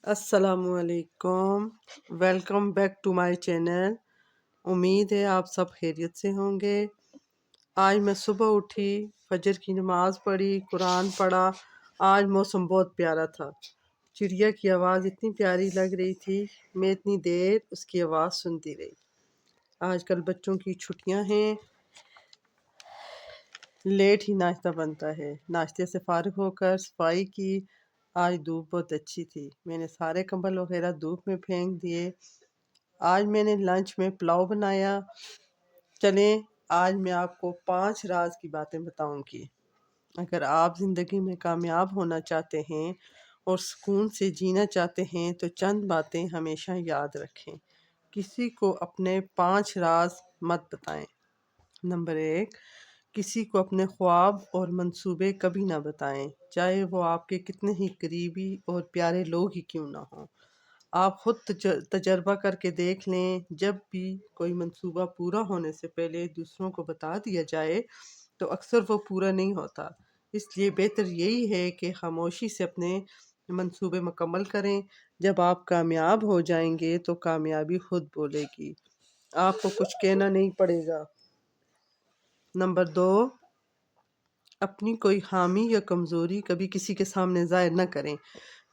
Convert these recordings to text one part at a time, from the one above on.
अस्सलाम वालेकुम। Welcome back to my channel. उम्मीद है आप सब खैरियत से होंगे। आज मैं सुबह उठी, फजर की नमाज पढ़ी, कुरान पढ़ा। आज मौसम बहुत प्यारा था। चिड़िया की आवाज़ इतनी प्यारी लग रही थी, मैं इतनी देर उसकी आवाज़ सुनती रही। आजकल बच्चों की छुट्टियां हैं, लेट ही नाश्ता बनता है। नाश्ते से फारिग होकर सफाई की। आज धूप बहुत अच्छी थी, मैंने सारे कंबल वगैरह धूप में फेंक दिए। आज मैंने लंच में पुलाव बनाया। चलें, आज मैं आपको 5 राज की बातें बताऊंगी। अगर आप ज़िंदगी में कामयाब होना चाहते हैं और सुकून से जीना चाहते हैं तो चंद बातें हमेशा याद रखें। किसी को अपने 5 राज मत बताएं। नंबर 1, किसी को अपने ख्वाब और मंसूबे कभी ना बताएं, चाहे वो आपके कितने ही करीबी और प्यारे लोग ही क्यों ना हों। आप खुद तजर्बा करके देख लें, जब भी कोई मंसूबा पूरा होने से पहले दूसरों को बता दिया जाए तो अक्सर वो पूरा नहीं होता। इसलिए बेहतर यही है कि खामोशी से अपने मंसूबे मुकम्मल करें। जब आप कामयाब हो जाएंगे तो कामयाबी खुद बोलेगी, आपको कुछ कहना नहीं पड़ेगा। नंबर 2, अपनी कोई खामी या कमज़ोरी कभी किसी के सामने ज़ाहिर न करें।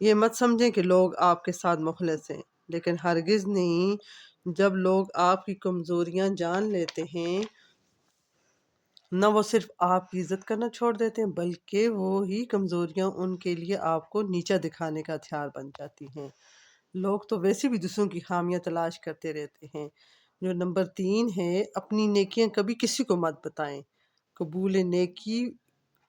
ये मत समझें कि लोग आपके साथ मुखलिस हैं, लेकिन हरगिज़ नहीं। जब लोग आपकी कमज़ोरियाँ जान लेते हैं, न वो सिर्फ आपकी इज़्ज़त करना छोड़ देते हैं, बल्कि वो ही कमज़ोरियाँ उनके लिए आपको नीचा दिखाने का हथियार बन जाती हैं। लोग तो वैसे भी दूसरों की खामियां तलाश करते रहते हैं। जो नंबर 3 है, अपनी नेकियां कभी किसी को मत बताएं। कबूल नेकी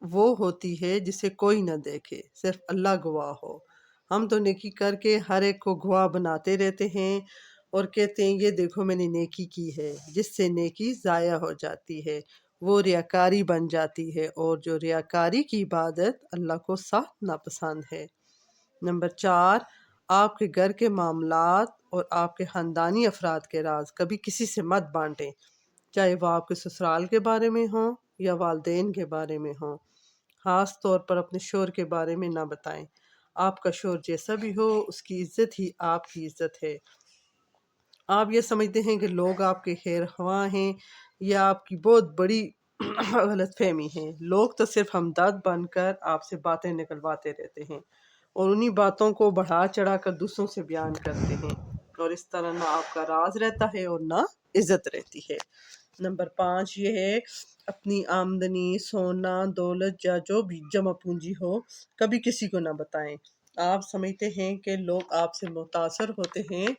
वो होती है जिसे कोई ना देखे, सिर्फ अल्लाह गवाह हो। हम तो नेकी करके हर एक को गवाह बनाते रहते हैं और कहते हैं ये देखो मैंने नेकी की है, जिससे नेकी ज़ाया हो जाती है, वो रियाकारी बन जाती है, और जो रियाकारी की इबादत अल्लाह को सख्त नापसंद है। नंबर 4, आपके घर के मामलात और आपके ख़ानदानी अफराद के राज कभी किसी से मत बांटें, चाहे वो आपके ससुराल के बारे में हो या वालदेन के बारे में हो। ख़ास तौर पर अपने शोहर के बारे में ना बताएं। आपका शोहर जैसा भी हो, उसकी इज़्ज़त ही आपकी इज़्ज़त है। आप ये समझते हैं कि लोग आपके खैर ख्वाह हैं, यह आपकी बहुत बड़ी गलतफहमी है। लोग तो सिर्फ हमदर्द बनकर आपसे बातें निकलवाते रहते हैं और उन्हीं बातों को बढ़ा चढ़ा कर दूसरों से बयान करते हैं, और इस तरह ना आपका राज रहता है और ना इज्जत रहती है। नंबर 5 ये है, अपनी आमदनी, सोना, दौलत या जो भी जमा पूंजी हो कभी किसी को ना बताएं। आप समझते हैं कि लोग आपसे मुतासर होते हैं,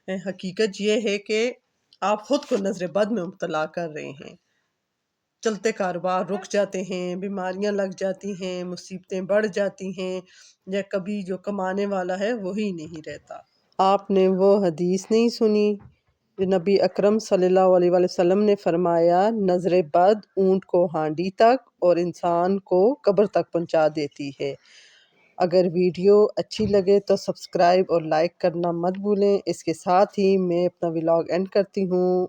हकीकत ये है कि आप खुद को नजर बद में मुब्तला कर रहे हैं। चलते कारोबार रुक जाते हैं, बीमारियां लग जाती हैं, मुसीबतें बढ़ जाती हैं, या कभी जो कमाने वाला है वही नहीं रहता। आपने वो हदीस नहीं सुनी जो नबी अकरम सल्लल्लाहु अलैहि वसल्लम ने फरमाया, नजर बद ऊंट को हांडी तक और इंसान को कब्र तक पहुंचा देती है। अगर वीडियो अच्छी लगे तो सब्सक्राइब और लाइक करना मत भूलें। इसके साथ ही मैं अपना व्लॉग एंड करती हूँ।